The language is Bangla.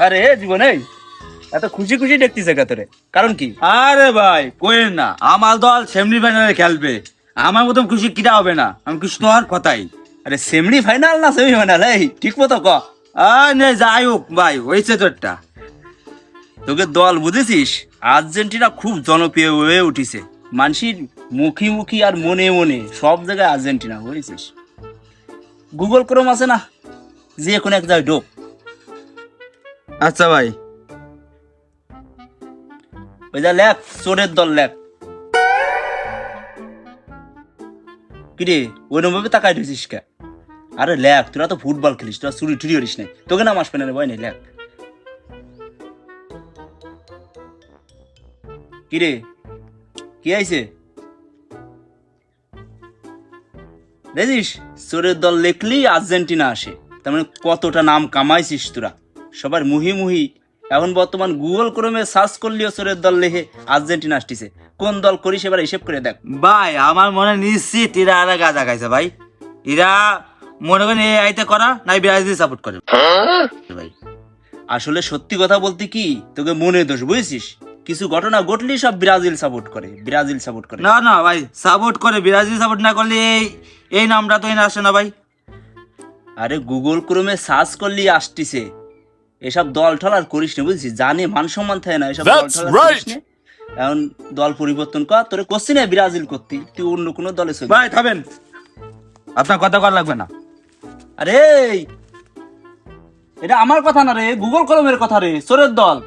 আরে জীবনে এত খুশি খুশি দেখতেছে কাতরে, কারণ কি? আরে ভাই কোয়েন না, আমার দল সেমিফাইনালে খেলবে। আমার মতন খুশি কিরা হবে না, আমি খুশি তো আর কথাই। আরে সেমি ফাইনাল না সেমি ফাইনাল, এই ঠিক মতো ক। নে যাই হোক ভাই, হয়েছে তোরটা। তোকে দল বুঝেছিস, আর্জেন্টিনা খুব জনপ্রিয় হয়ে উঠিছে। মানুষের মুখী মুখী আর মনে মনে সব জায়গায় আর্জেন্টিনা, বুঝেছিস? গুগল ক্রোম আছে না, যে কোনো এক জায়গায় ঢোক। আচ্ছা ভাই। ওই যা লেখ, চোরের দল লেখ। কিরে ওই ভাবে তাকাই দিয়েছিস কে? আরে লেখ, তোরা তো ফুটবল খেলিস, তোরা চুরি টুরি করিস নাই, তোকে নাম আসবে না রে, ভয় নেই, লেখ। কিরে কি আইছে দেখিস? চোরের দল লেখলি আর্জেন্টিনা আসে, তার মানে কতটা নাম কামাইছিস তোরা সবার মুহি মুহি। এখন বর্তমান গুগল ক্রোমে সার্চ করলেও চোরের দল লেখে আর্জেন্টিনা আসতেছে। কোন দল করিস এবার হিসেব করে দেখ। ভাই আমার মনে নিশ্চিত এরা আর গাঁজা খাইছে ভাই। এরা মনে করেন এই আইতে করা নাই ব্রাজিল সাপোর্ট করে ভাই। আসলে সত্যি কথা বলতে কি, তোকে মনে দোষ, বুঝেছিস? কিছু ঘটনা ঘটলি সব ব্রাজিল সাপোর্ট করে, ব্রাজিল সাপোর্ট করে। না না ভাই, সাপোর্ট করে, ব্রাজিল সাপোর্ট না করলে এই নামটা তো এনে আসে না ভাই। আরে গুগল ক্রোমে সার্চ করলি আসতিছে। এসব দল ঠল আর করিস না, বুঝছিস? জানে মান সম্মান থাকে না, এসব দল ঠল আর করিস না। এখন দল পরিবর্তন কর, তোরে করছি না ব্রাজিল করতি, তুই অন্য কোনো দলে চল। ভাই থামেন, আপনার কথা কর লাগবে না। আরে এটা আমার কথা না রে, গুগল ক্রোমের কথা রে, চোরের দল।